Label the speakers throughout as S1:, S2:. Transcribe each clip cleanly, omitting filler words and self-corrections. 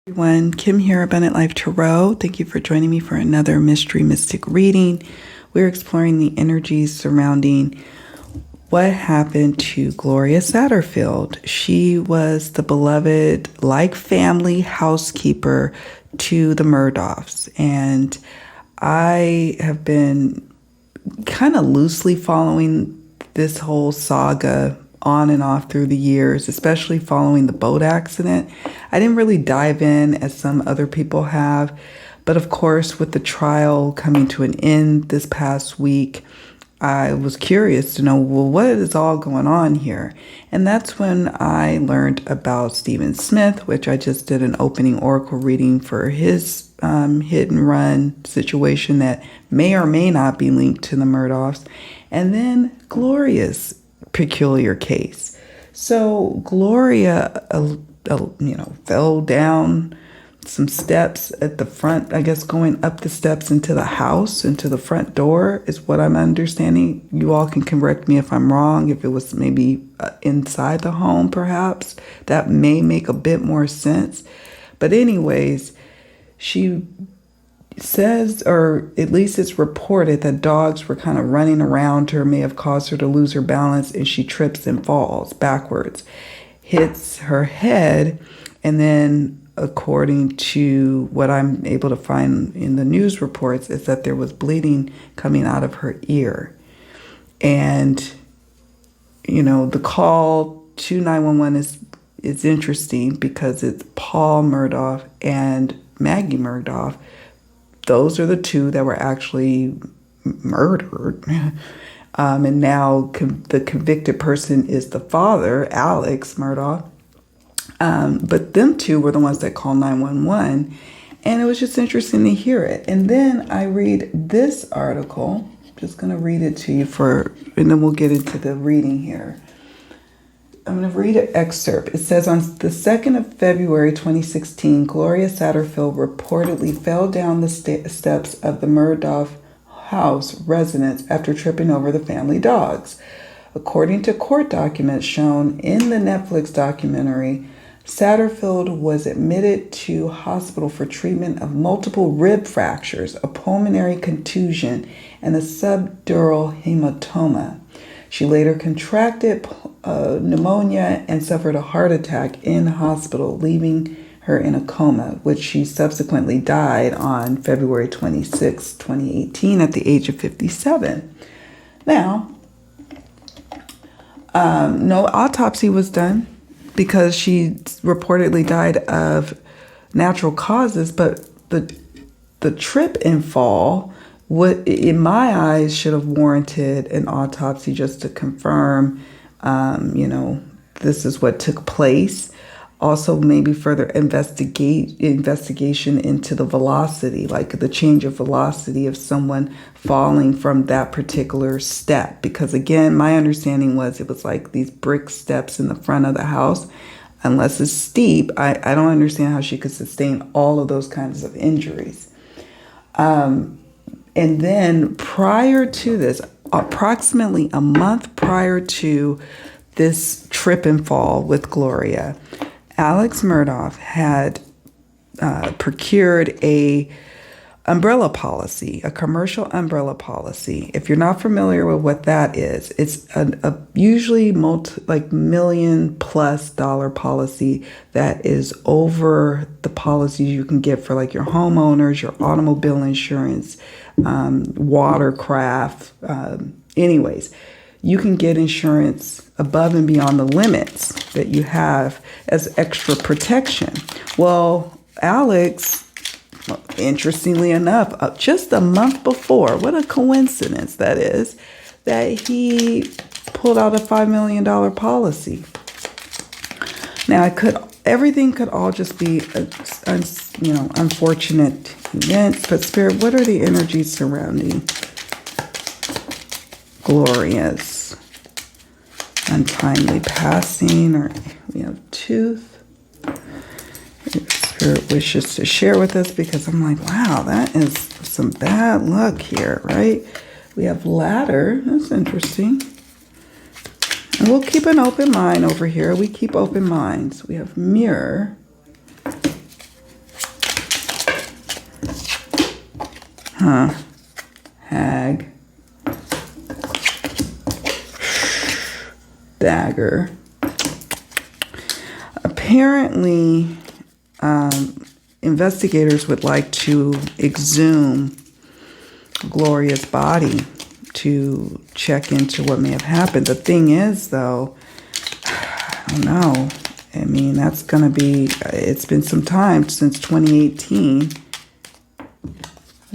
S1: Everyone, Kim here, Abundant Life Tarot. Thank you for joining me for another Mystery Mystic reading. We're exploring the energies surrounding what happened to Gloria Satterfield. She was the beloved, like family housekeeper to the Murdaughs. And I have been kind of loosely following this whole saga on and off through the years, especially following the boat accident. I didn't really dive in as some other people have, but of course, with the trial coming to an end this past week, I was curious to know, well, what is all going on here? And that's when I learned about Stephen Smith, which I just did an opening oracle reading for his hit and run situation that may or may not be linked to the Murdaughs. And then Gloria's peculiar case. So Gloria, fell down some steps at the front, I guess going up the steps into the house, into the front door is what I'm understanding. You all can correct me if I'm wrong, if it was maybe inside the home perhaps. That may make a bit more sense. But anyways, she says, or at least it's reported, that dogs were kind of running around her, may have caused her to lose her balance, and she trips and falls backwards, hits her head, and then according to what I'm able to find in the news reports is that there was bleeding coming out of her ear. And the call to 911 is interesting because it's Paul Murdaugh and MaggieMurdaugh. Those are the two that were actually murdered. And now the convicted person is the father, Alex Murdaugh. But them two were the ones that called 911. And it was just interesting to hear it. And then I read this article. I'm just going to read it to you and then we'll get into the reading here. I'm going to read an excerpt. It says, on the 2nd of February 2016, Gloria Satterfield reportedly fell down the steps of the Murdaugh house residence after tripping over the family dogs. According to court documents shown in the Netflix documentary, Satterfield was admitted to hospital for treatment of multiple rib fractures, a pulmonary contusion, and a subdural hematoma. She later contracted pneumonia and suffered a heart attack in hospital, leaving her in a coma, which she subsequently died on February 26, 2018, at the age of 57. Now, no autopsy was done because she reportedly died of natural causes, but the trip and fall, what in my eyes should have warranted an autopsy just to confirm, this is what took place. Also, maybe further investigation into the velocity, like the change of velocity of someone falling from that particular step. Because again, my understanding was it was like these brick steps in the front of the house. Unless it's steep, I don't understand how she could sustain all of those kinds of injuries. And then prior to this, approximately a month prior to this trip and fall with Gloria, Alex Murdaugh had procured a umbrella policy, a commercial umbrella policy. If you're not familiar with what that is, it's a usually $1 million+ policy that is over the policies you can get for like your homeowners, your automobile insurance, watercraft. Anyways, you can get insurance above and beyond the limits that you have as extra protection. Well, Alex, interestingly enough, just a month before, what a coincidence that is, that he pulled out a $5 million policy. Now, everything could all just be, unfortunate events, but Spirit, what are the energies surrounding Gloria's untimely passing? Or we have tooth. Spirit wishes to share with us, because I'm like, wow, that is some bad luck here, right? We have ladder. That's interesting. And we'll keep an open mind over here. We keep open minds. We have mirror. Hag. Dagger. Apparently, investigators would like to exhume Gloria's body to check into what may have happened. The thing is, though, I don't know. I mean, that's going to be, it's been some time since 2018.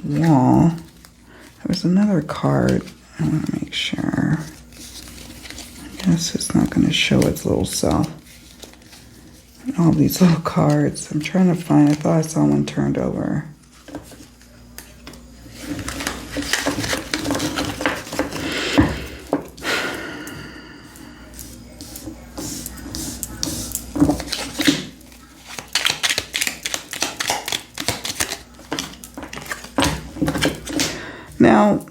S1: Wall. There was another card. I want to make sure. I guess it's not going to show its little self. All these little cards. I'm trying to find, I thought I saw one turned over. Now,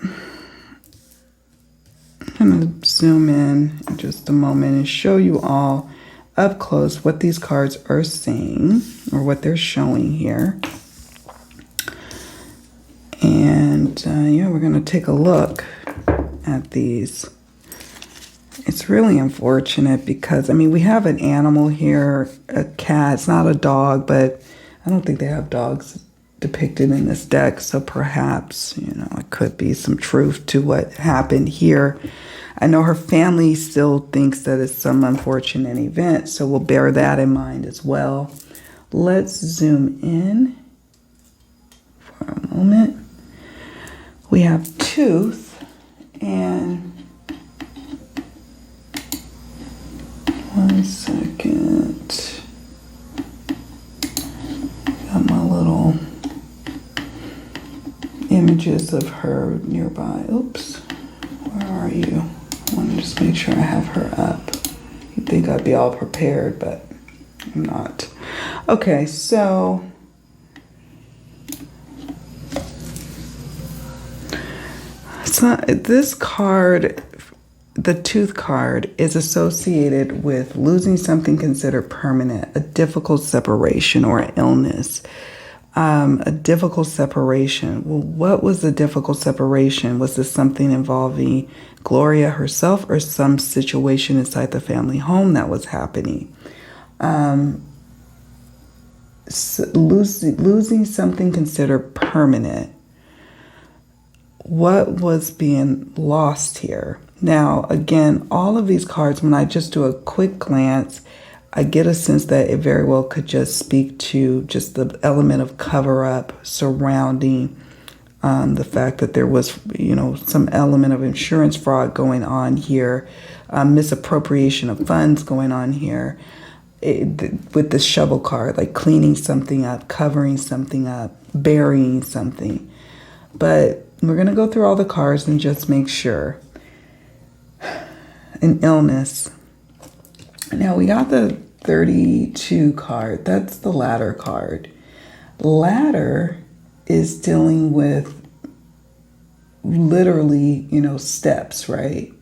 S1: I'm going to zoom in just a moment and show you all up close what these cards are saying or what they're showing here. And yeah, we're going to take a look at these. It's really unfortunate because, I mean, we have an animal here, a cat. It's not a dog, but I don't think they have dogs depicted in this deck, so perhaps, you know, it could be some truth to what happened here. I know her family still thinks that it's some unfortunate event, so we'll bear that in mind as well. Let's zoom in for a moment. We have tooth, and one second. Got my little images of her nearby. Oops, where are you? I want to just make sure I have her up. You'd think I'd be all prepared, but I'm not. Okay, so it's not, this card, the tooth card, is associated with losing something considered permanent, a difficult separation or an illness. A difficult separation. Well, what was the difficult separation? Was this something involving Gloria herself or some situation inside the family home that was happening? Losing something considered permanent. What was being lost here? Now, again, all of these cards, when I just do a quick glance, I get a sense that it very well could just speak to just the element of cover-up surrounding the fact that there was, you know, some element of insurance fraud going on here, misappropriation of funds going on here, with the shovel card, like cleaning something up, covering something up, burying something. But we're going to go through all the cards and just make sure. An illness. Now, we got the 32 card. That's the ladder card. Ladder is dealing with literally, you know, steps, right?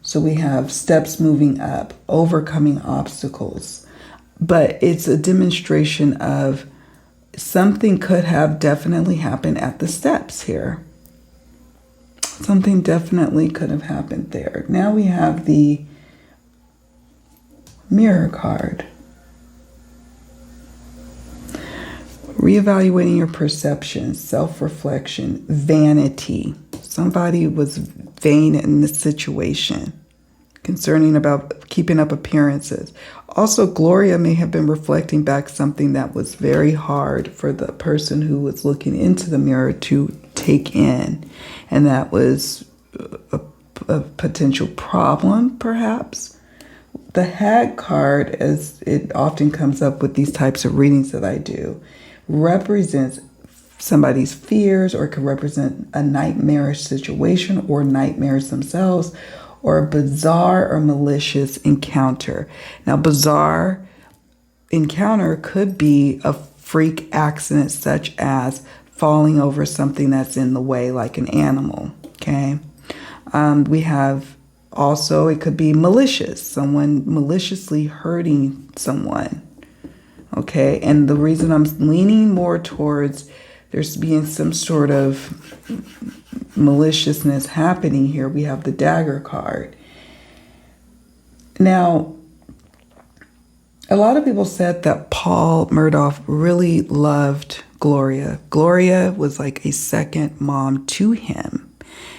S1: So we have steps moving up, overcoming obstacles. But it's a demonstration of something could have definitely happened at the steps here. Something definitely could have happened there. Now we have the Mirror card. Reevaluating your perception, self-reflection, vanity. Somebody was vain in this situation, concerning about keeping up appearances. Also, Gloria may have been reflecting back something that was very hard for the person who was looking into the mirror to take in, and that was a potential problem, perhaps. The Hag card, as it often comes up with these types of readings that I do, represents somebody's fears, or could represent a nightmarish situation or nightmares themselves, or a bizarre or malicious encounter. Now, bizarre encounter could be a freak accident, such as falling over something that's in the way, like an animal, okay? We have also, it could be malicious, someone maliciously hurting someone, okay? And the reason I'm leaning more towards there's being some sort of maliciousness happening here. We have the dagger card. Now, a lot of people said that Paul Murdaugh really loved Gloria. Gloria was like a second mom to him.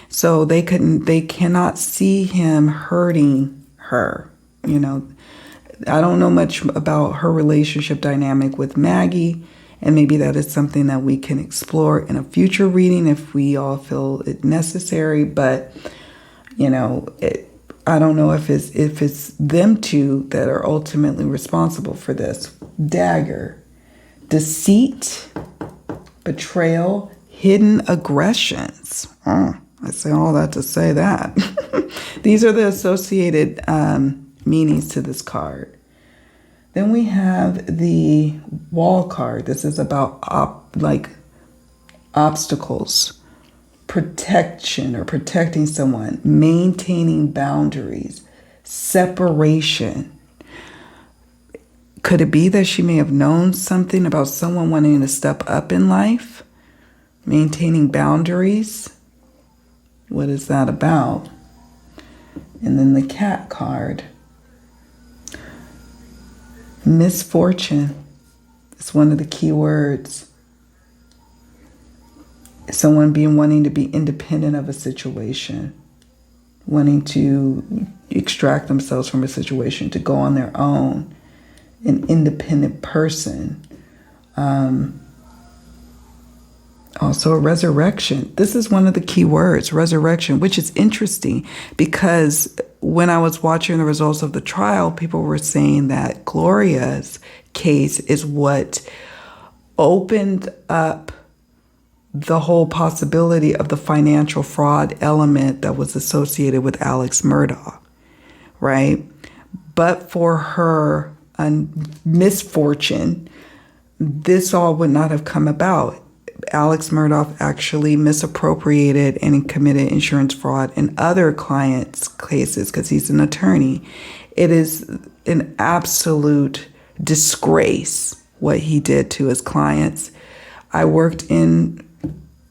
S1: So they cannot see him hurting her. You know, I don't know much about her relationship dynamic with Maggie, and maybe that is something that we can explore in a future reading if we all feel it necessary. But, you know, I don't know if it's them two that are ultimately responsible for this. Dagger, deceit, betrayal, hidden aggressions. I say all that to say that. These are the associated meanings to this card. Then we have the wall card. This is about obstacles, protection or protecting someone, maintaining boundaries, separation. Could it be that she may have known something about someone wanting to step up in life? Maintaining boundaries. What is that about? And then the cat card. Misfortune is one of the key words. Someone wanting to be independent of a situation, wanting to extract themselves from a situation, to go on their own, an independent person. Also a resurrection. This is one of the key words, resurrection, which is interesting because when I was watching the results of the trial, people were saying that Gloria's case is what opened up the whole possibility of the financial fraud element that was associated with Alex Murdaugh, right? But for her misfortune, this all would not have come about. Alex Murdaugh actually misappropriated and committed insurance fraud in other clients' cases because he's an attorney. It is an absolute disgrace what he did to his clients. I worked in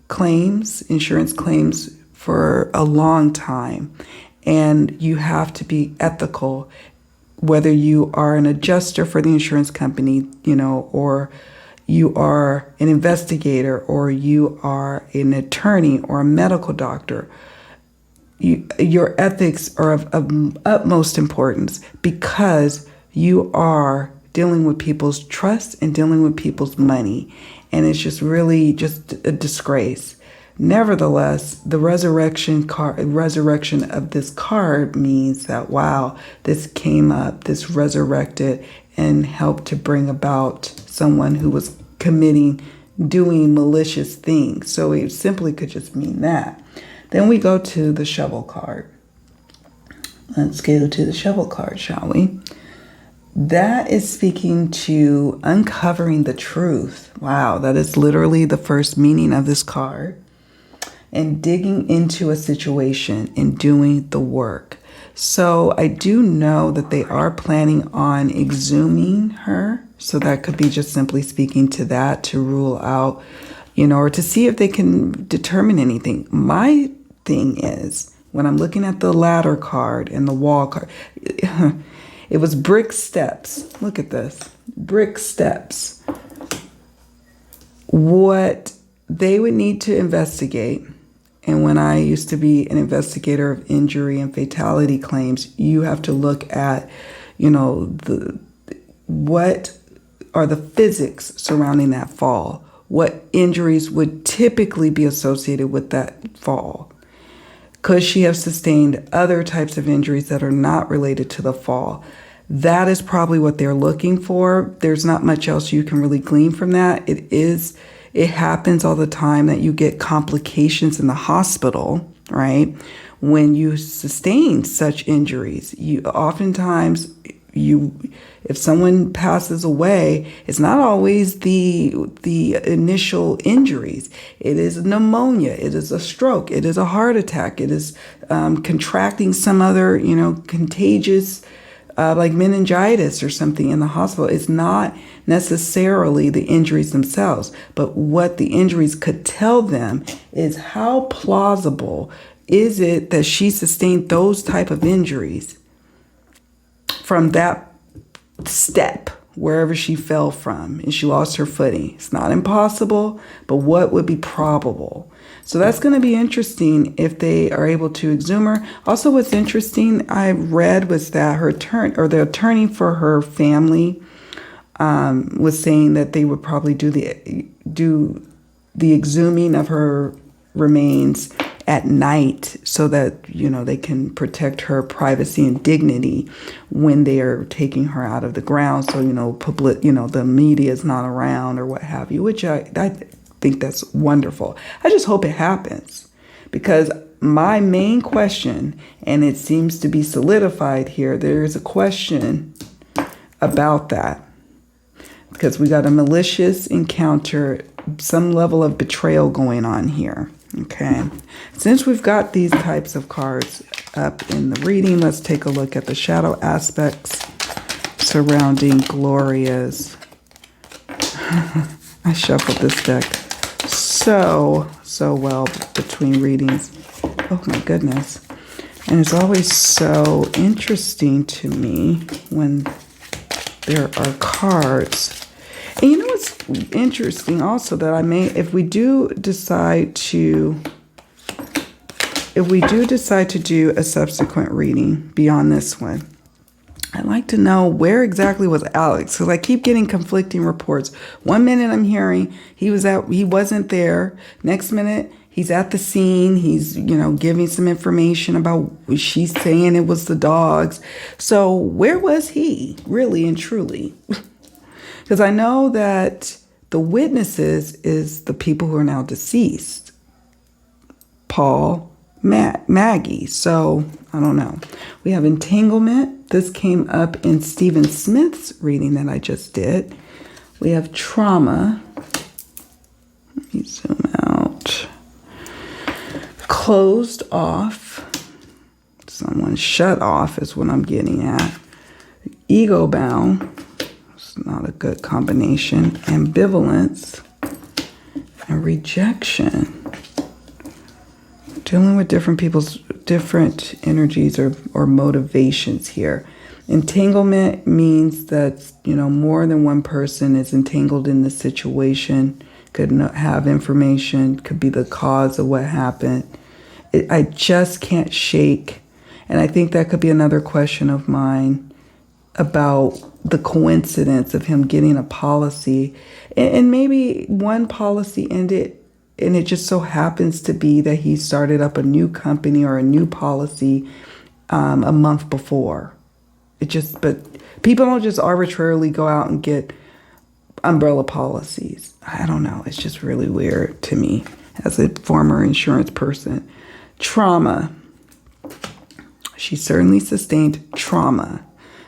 S1: insurance claims for a long time, and you have to be ethical, whether you are an adjuster for the insurance company, or you are an investigator, or you are an attorney or a medical doctor. Your ethics are of utmost importance because you are dealing with people's trust and dealing with people's money. And it's just really just a disgrace. Nevertheless, the resurrection of this card means that, wow, this came up, this resurrected and helped to bring about someone who was doing malicious things. So it simply could just mean that. Then we go to the shovel card. Let's go to the shovel card, shall we? That is speaking to uncovering the truth. Wow, that is literally the first meaning of this card. And digging into a situation and doing the work. So I do know that they are planning on exhuming her. So that could be just simply speaking to that, to rule out, or to see if they can determine anything. My thing is, when I'm looking at the ladder card and the wall card, it was brick steps. Look at this. Brick steps. What they would need to investigate, and when I used to be an investigator of injury and fatality claims, you have to look at, what are the physics surrounding that fall? What injuries would typically be associated with that fall? Could she have sustained other types of injuries that are not related to the fall? That is probably what they're looking for. There's not much else you can really glean from that. It happens all the time that you get complications in the hospital, right? When you sustain such injuries, if someone passes away, it's not always the initial injuries. It is pneumonia. It is a stroke. It is a heart attack. It is contracting some other, contagious like meningitis or something in the hospital. It's not necessarily the injuries themselves, but what the injuries could tell them is how plausible is it that she sustained those type of injuries from that step, wherever she fell from, and she lost her footing. It's not impossible, but what would be probable? So that's going to be interesting if they are able to exhume her. Also, what's interesting I read was that the attorney for her family was saying that they would probably do the exhuming of her remains at night so that, you know, they can protect her privacy and dignity when they are taking her out of the ground. So, you know, the media is not around or what have you, which I think that's wonderful. I just hope it happens, because my main question, and it seems to be solidified here, there is a question about that, because we got a malicious encounter, some level of betrayal going on here. Okay, since we've got these types of cards up in the reading, let's take a look at the shadow aspects surrounding Gloria's. I shuffled this deck so well between readings. Oh my goodness. And it's always so interesting to me when there are cards. And you know what's interesting also, that if we do decide to do a subsequent reading beyond this one, I'd like to know where exactly was Alex, because I keep getting conflicting reports. One minute I'm hearing he wasn't there. Next minute he's at the scene. He's, you know, giving some information about, she's saying it was the dogs. So where was he really and truly? Because I know that the witnesses is the people who are now deceased. Paul, Maggie. So I don't know. We have entanglement. This came up in Stephen Smith's reading that I just did. We have trauma. Let me zoom out. Closed off. Someone shut off is what I'm getting at. Ego bound. Not a good combination. Ambivalence and rejection. Dealing with different people's different energies or motivations here. Entanglement means that, you know, more than one person is entangled in the situation, could not have information, could be the cause of what happened. I just can't shake. And I think that could be another question of mine about the coincidence of him getting a policy, and maybe one policy ended, and it just so happens to be that he started up a new company or a new policy a month before. But people don't just arbitrarily go out and get umbrella policies. I don't know. It's just really weird to me as a former insurance person. Trauma. She certainly sustained trauma.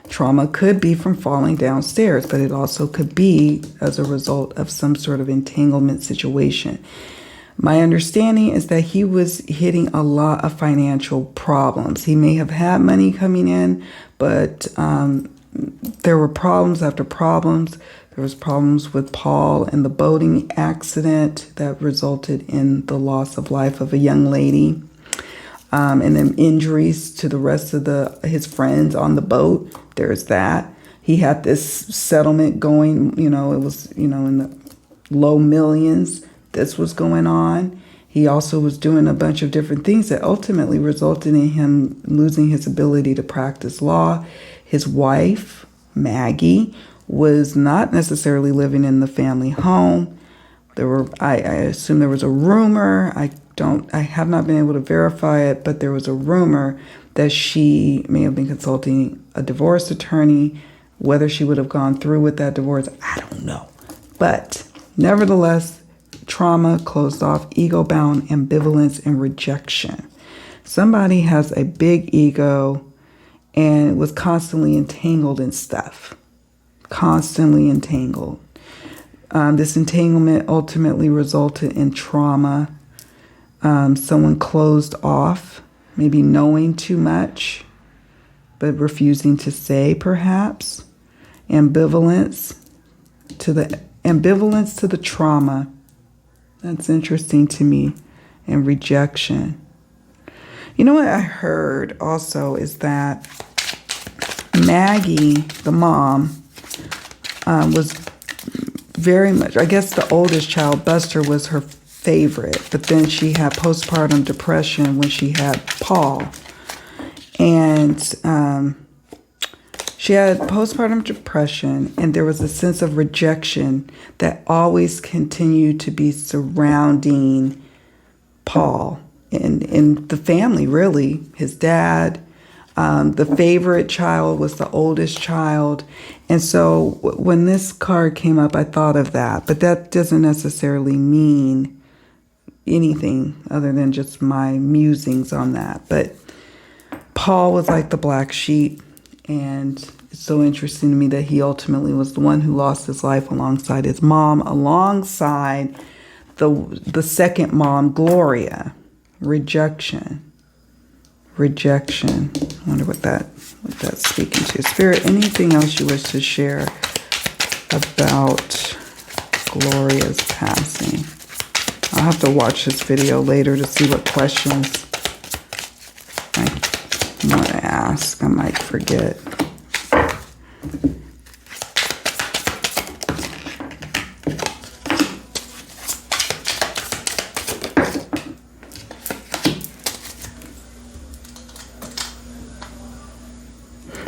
S1: Trauma could be from falling downstairs, but it also could be as a result of some sort of entanglement situation. My understanding is that he was hitting a lot of financial problems. He may have had money coming in, but there were problems after problems. There was problems with Paul and the boating accident that resulted in the loss of life of a young lady. And then injuries to the rest of his friends on the boat. There's that. He had this settlement going, you know, it was, you know, in the low millions. This was going on. He also was doing a bunch of different things that ultimately resulted in him losing his ability to practice law. His wife, Maggie, was not necessarily living in the family home. I assume there was a rumor. I have not been able to verify it, but there was a rumor that she may have been consulting a divorce attorney. Whether she would have gone through with that divorce, I don't know. But nevertheless, trauma, closed off, ego-bound, ambivalence, and rejection. Somebody has a big ego and was constantly entangled in stuff. Constantly entangled. This entanglement ultimately resulted in trauma. Someone closed off, maybe knowing too much, but refusing to say, perhaps. Ambivalence to the trauma. That's interesting to me. And rejection. You know what I heard also is that Maggie, the mom, was very much, I guess the oldest child, Buster, was her favorite. But then she had postpartum depression when she had Paul. And she had postpartum depression, and there was a sense of rejection that always continued to be surrounding Paul and the family, really. His dad, the favorite child was the oldest child. And so when this card came up, I thought of that. But that doesn't necessarily mean anything other than just my musings on that. But Paul was like the black sheep. And it's so interesting to me that he ultimately was the one who lost his life alongside his mom, alongside the second mom, Gloria. Rejection. I wonder what that's speaking to. Spirit, anything else you wish to share about Gloria's passing? I'll have to watch this video later to see what questions I want to ask. I might forget.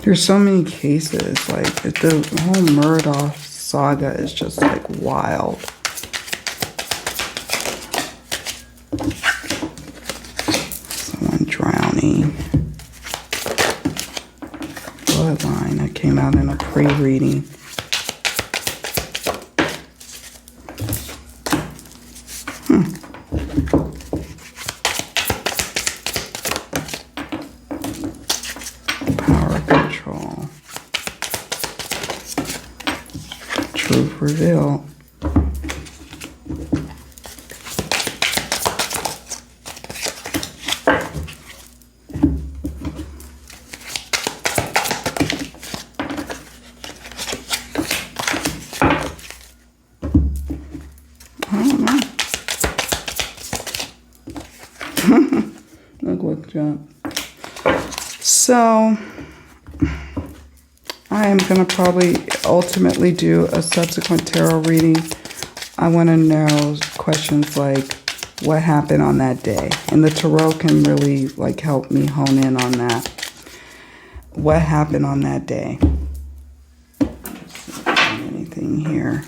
S1: There's so many cases, like the whole Murdaugh saga is just like wild. Someone drowning. Bloodline that came out in a pre-reading. Truth revealed. I don't know. Look what jumped. So I am going to probably ultimately do a subsequent tarot reading. I want to know questions like what happened on that day. And the tarot can really like help me hone in on that. What happened on that day? Let's see if there's anything here.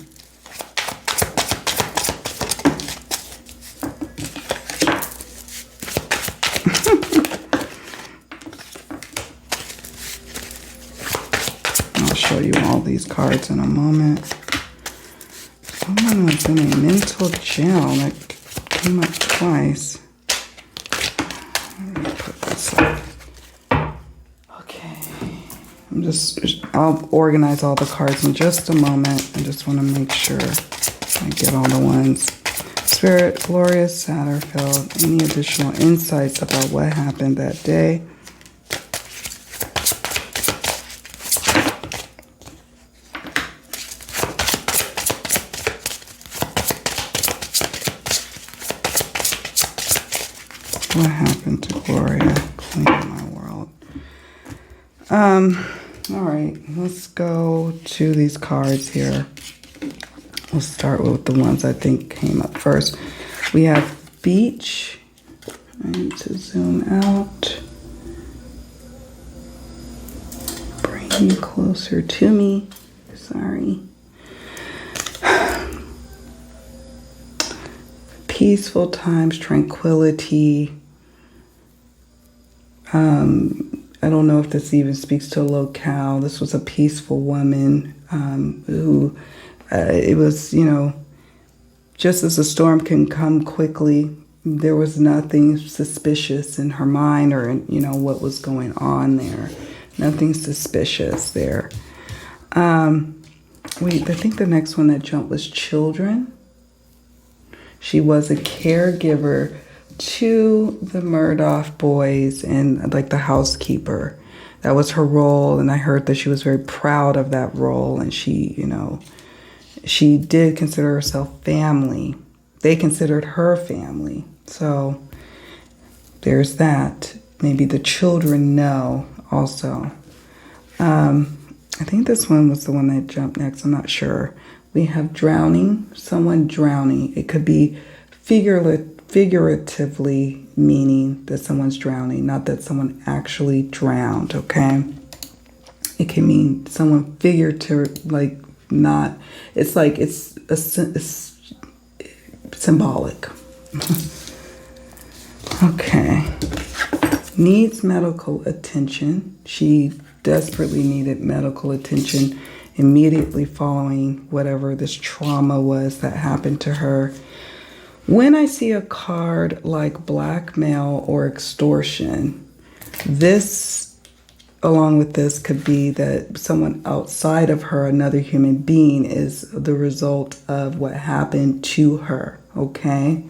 S1: Show you all these cards in a moment. Someone was in a mental jail that came up twice. Let me put this up. Okay. I'll organize all the cards in just a moment. I just want to make sure I get all the ones. Spirit, Gloria Satterfield, any additional insights about what happened that day? What happened to Gloria? Clean my world. All right, let's go to these cards here. We'll start with the ones I think came up first. We have beach. I need to zoom out. Bring you closer to me. Sorry. Peaceful times, tranquility. I don't know if this even speaks to a locale. This was a peaceful woman who, it was, you know, just as a storm can come quickly, there was nothing suspicious in her mind or, you know, what was going on there. Nothing suspicious there. I think the next one that jumped was children. She was a caregiver to the Murdaugh boys and like the housekeeper. that was her role. And I heard that she was very proud of that role. And she, she did consider herself family. They considered her family. So there's that. Maybe the children know also. I think this one was the one that jumped next. I'm not sure. We have drowning, someone drowning. It could be figuratively meaning that someone's drowning, not that someone actually drowned, okay? It can mean someone not, it's like it's symbolic. Okay. Needs medical attention. She desperately needed medical attention immediately following whatever this trauma was that happened to her. When I see a card like blackmail or extortion, this, along with this, could be that someone outside of her, another human being, is the result of what happened to her, okay?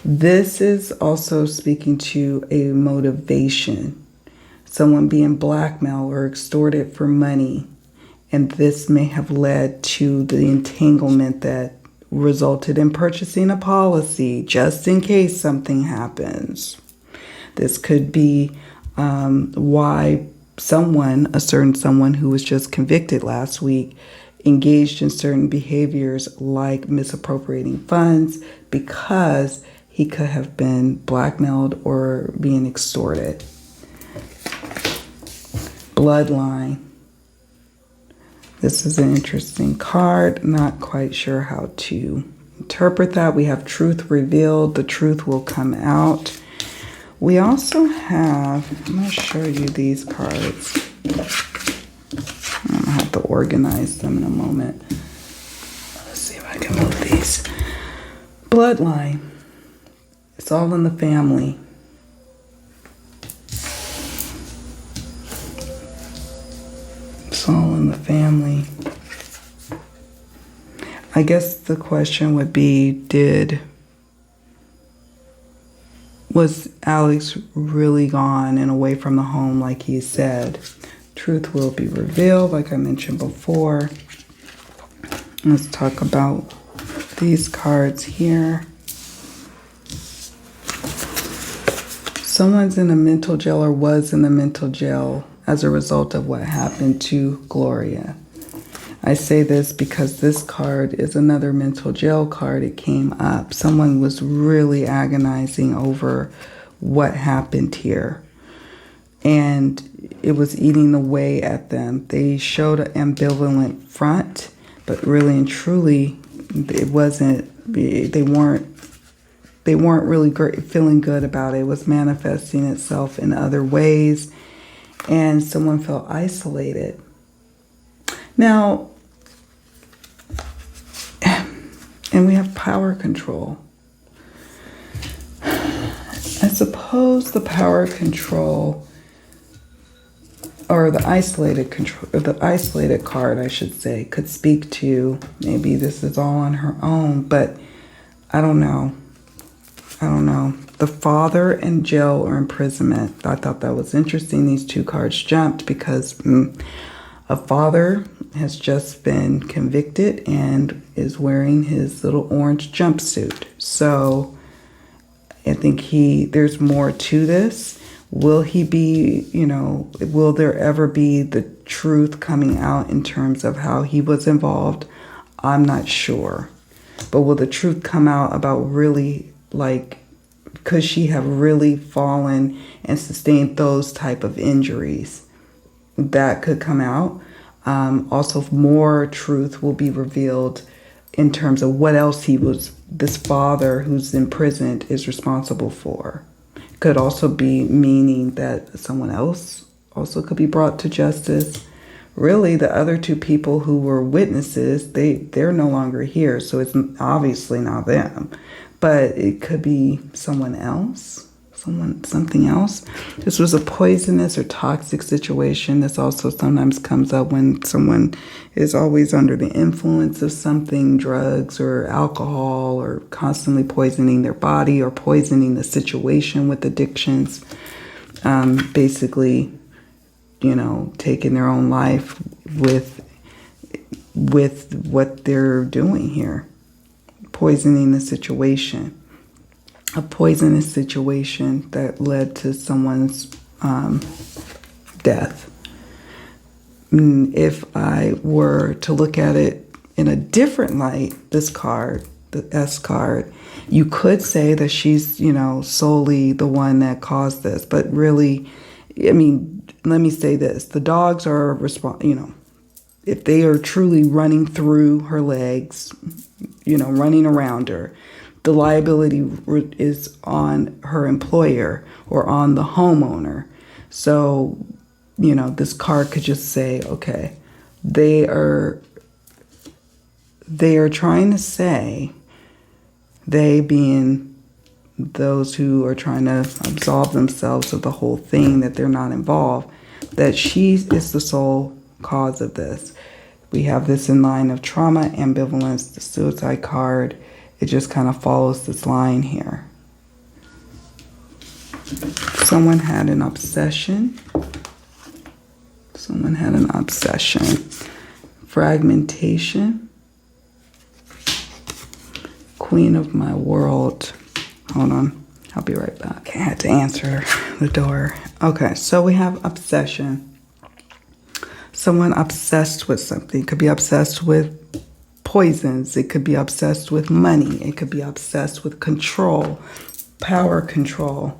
S1: This is also speaking to a motivation. Someone being blackmailed or extorted for money. And this may have led to the entanglement that resulted in purchasing a policy just in case something happens. This could be why a certain someone who was just convicted last week engaged in certain behaviors like misappropriating funds, because he could have been blackmailed or being extorted. Bloodline. This is an interesting card. Not quite sure how to interpret that. We have truth revealed. The truth will come out. We also have, I'm going to show you these cards. I'm going to have to organize them in a moment. Let's see if I can move these. Bloodline. It's all in the family. It's all in the family. I guess the question would be, was Alex really gone and away from the home like he said? Truth will be revealed, like I mentioned before. Let's talk about these cards here. Someone's in a mental jail or was in the mental jail as a result of what happened to Gloria. I say this because this card is another mental jail card. It came up. Someone was really agonizing over what happened here. And it was eating away at them. They showed an ambivalent front, but really and truly, it wasn't, they weren't really feeling good about it. It was manifesting itself in other ways. And someone felt isolated. Now, and we have power control. I suppose the power control, or the isolated control, or the isolated card, I should say, could speak to, maybe this is all on her own, but I don't know. The father in jail or imprisonment. I thought that was interesting. These two cards jumped because a father has just been convicted and is wearing his little orange jumpsuit. So I think there's more to this. Will he be, will there ever be the truth coming out in terms of how he was involved? I'm not sure. But will the truth come out about really, could she have really fallen and sustained those type of injuries? That could come out. Also, more truth will be revealed in terms of what else this father who's imprisoned is responsible for. Could also be meaning that someone else also could be brought to justice. Really, the other two people who were witnesses, they're no longer here, so it's obviously not them. But it could be someone else, something else. This was a poisonous or toxic situation. This also sometimes comes up when someone is always under the influence of something, drugs or alcohol, or constantly poisoning their body or poisoning the situation with addictions. Basically, taking their own life with what they're doing here, poisoning the situation, a poisonous situation that led to someone's death. If I were to look at it in a different light, this card, the S card, you could say that she's, solely the one that caused this. But really, let me say this. The dogs are, if they are truly running through her legs, running around her, the liability is on her employer or on the homeowner. So, this card could just say, okay, they are trying to say, they being those who are trying to absolve themselves of the whole thing, that they're not involved, that she is the sole cause of this. We have this in line of trauma, ambivalence, the suicide card. It just kind of follows this line here. Someone had an obsession. Fragmentation. Queen of my world. Hold on. I'll be right back. I had to answer the door. Okay, so we have obsession. Someone obsessed with something. Could be obsessed with poisons. It could be obsessed with money. It could be obsessed with control, power control,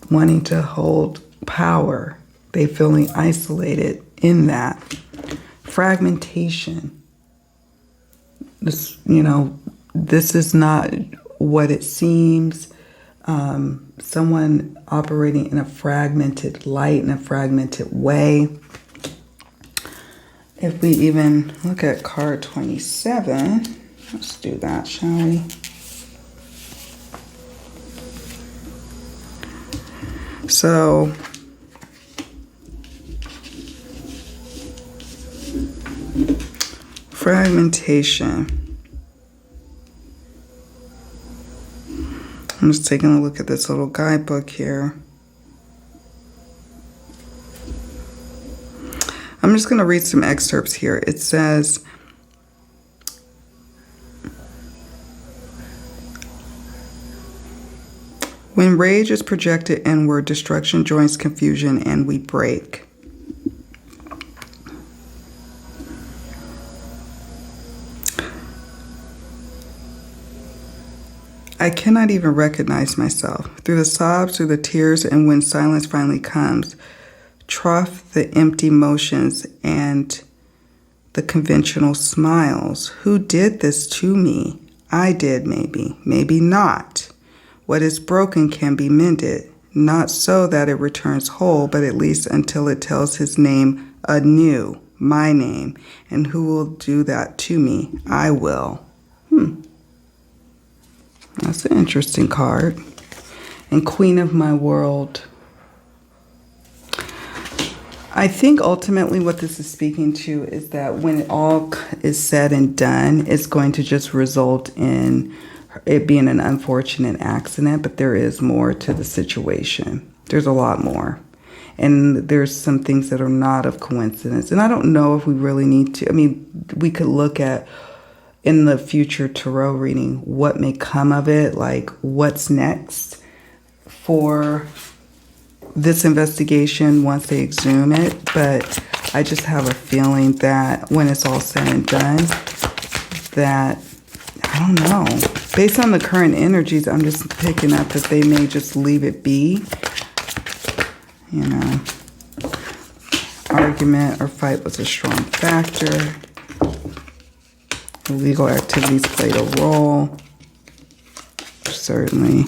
S1: wanting to hold power. They feeling isolated in that. Fragmentation. This, this is not what it seems. Someone operating in a fragmented light, in a fragmented way. If we even look at card 27, let's do that, shall we? So, fragmentation. I'm just taking a look at this little guidebook here. I'm just going to read some excerpts here. It says, when rage is projected inward, destruction joins confusion and we break. I cannot even recognize myself. Through the sobs, through the tears, and when silence finally comes, trough the empty motions and the conventional smiles. Who did this to me? I did, maybe. Maybe not. What is broken can be mended. Not so that it returns whole, but at least until it tells his name anew, my name. And who will do that to me? I will. That's an interesting card. And Queen of my world. I think ultimately what this is speaking to is that when it all is said and done, it's going to just result in it being an unfortunate accident, but there is more to the situation. There's a lot more. And there's some things that are not of coincidence. And I don't know if we really need to. We could look at in the future tarot reading what may come of it, like what's next for this investigation once they exhume it. But I just have a feeling that when it's all said and done, that, I don't know, based on the current energies, I'm just picking up that they may just leave it be. Argument or fight was a strong factor. Illegal activities played a role. Certainly.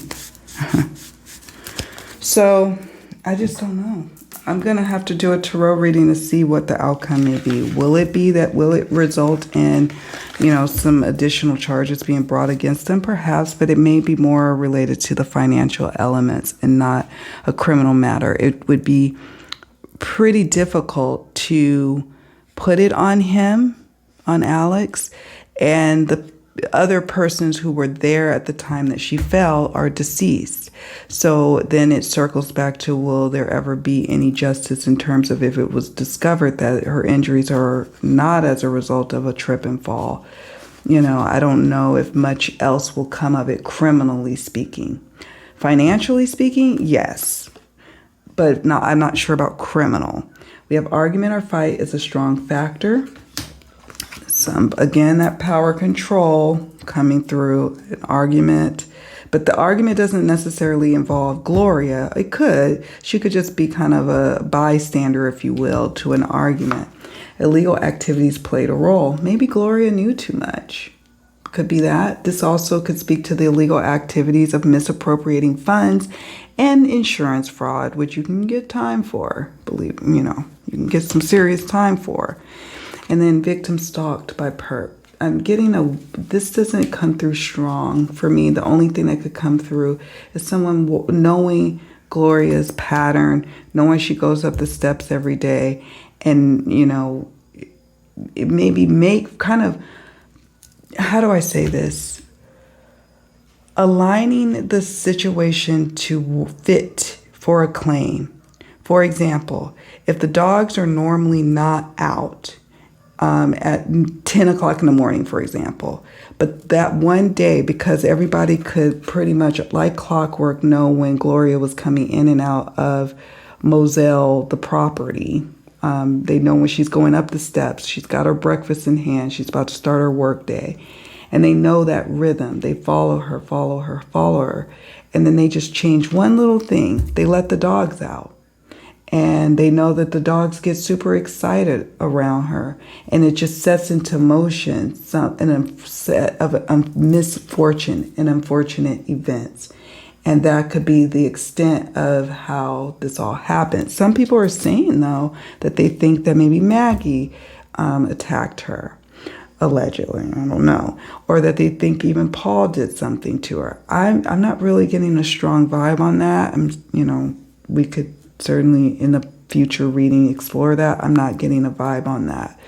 S1: So, I just don't know. I'm going to have to do a tarot reading to see what the outcome may be. Will it result in, some additional charges being brought against them? Perhaps, but it may be more related to the financial elements and not a criminal matter. It would be pretty difficult to put it on him, on Alex, and the other persons who were there at the time that she fell are deceased. So then it circles back to, will there ever be any justice in terms of if it was discovered that her injuries are not as a result of a trip and fall? I don't know if much else will come of it, criminally speaking. Financially speaking, yes. But no, I'm not sure about criminal. We have argument or fight is a strong factor. Again, that power control coming through an argument. But the argument doesn't necessarily involve Gloria. It could. She could just be kind of a bystander, if you will, to an argument. Illegal activities played a role. Maybe Gloria knew too much. Could be that. This also could speak to the illegal activities of misappropriating funds and insurance fraud, which you can get time for. You can get some serious time for. And then victim stalked by perp. This doesn't come through strong for me. The only thing that could come through is someone knowing Gloria's pattern, knowing she goes up the steps every day, and, it maybe make kind of, how do I say this? Aligning the situation to fit for a claim. For example, if the dogs are normally not out at 10 o'clock in the morning, for example, but that one day, because everybody could pretty much like clockwork know when Gloria was coming in and out of Moselle, the property, they know when she's going up the steps, she's got her breakfast in hand, she's about to start her work day. And they know that rhythm. They follow her. And then they just change one little thing. They let the dogs out. And they know that the dogs get super excited around her. And it just sets into motion a set of misfortune and unfortunate events. And that could be the extent of how this all happened. Some people are saying, though, that they think that maybe Maggie attacked her, allegedly. I don't know. Or that they think even Paul did something to her. I'm not really getting a strong vibe on that. We could certainly in the future reading explore that. I'm not getting a vibe on that.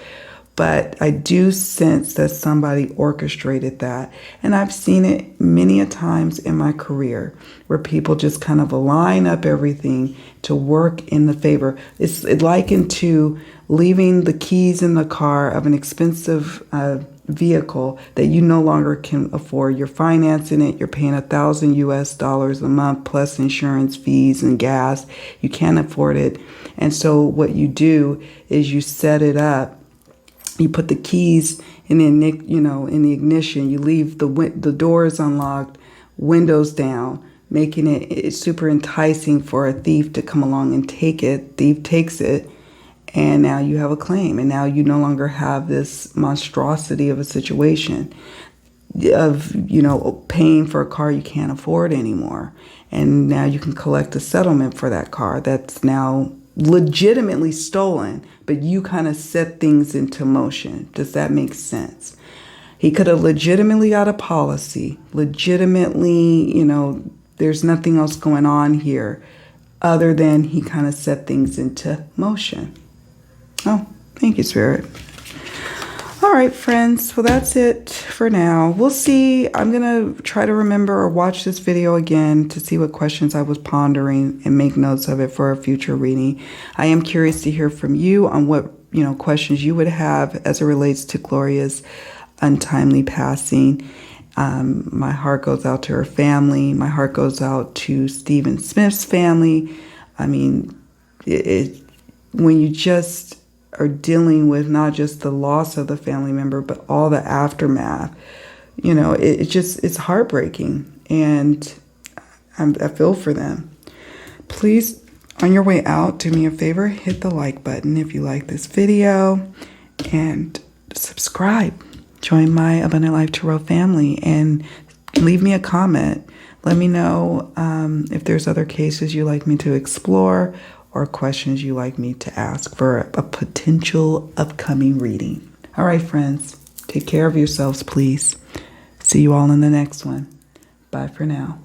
S1: But I do sense that somebody orchestrated that. And I've seen it many a times in my career where people just kind of align up everything to work in the favor. It's likened to leaving the keys in the car of an expensive vehicle that you no longer can afford. You're financing it. You're paying $1,000 a month plus insurance fees and gas. You can't afford it. And so what you do is you set it up. You put the keys in the ignition. You leave the doors unlocked, windows down, making it super enticing for a thief to come along and take it. Thief takes it, and now you have a claim. And now you no longer have this monstrosity of a situation of, paying for a car you can't afford anymore. And now you can collect a settlement for that car that's now legitimately stolen, but you kind of set things into motion. Does that make sense? He could have legitimately got a policy, legitimately, there's nothing else going on here other than he kind of set things into motion. Oh, thank you, Spirit. All right, friends. Well, that's it for now. We'll see. I'm going to try to remember or watch this video again to see what questions I was pondering and make notes of it for a future reading. I am curious to hear from you on what, questions you would have as it relates to Gloria's untimely passing. My heart goes out to her family. My heart goes out to Stephen Smith's family. I mean, when you just are dealing with not just the loss of the family member, but all the aftermath, it's heartbreaking. And I feel for them. Please, on your way out, do me a favor, hit the like button if you like this video and subscribe. Join my Abundant Life Tarot family and leave me a comment. Let me know if there's other cases you'd like me to explore or questions you'd like me to ask for a potential upcoming reading. All right, friends, take care of yourselves, please. See you all in the next one. Bye for now.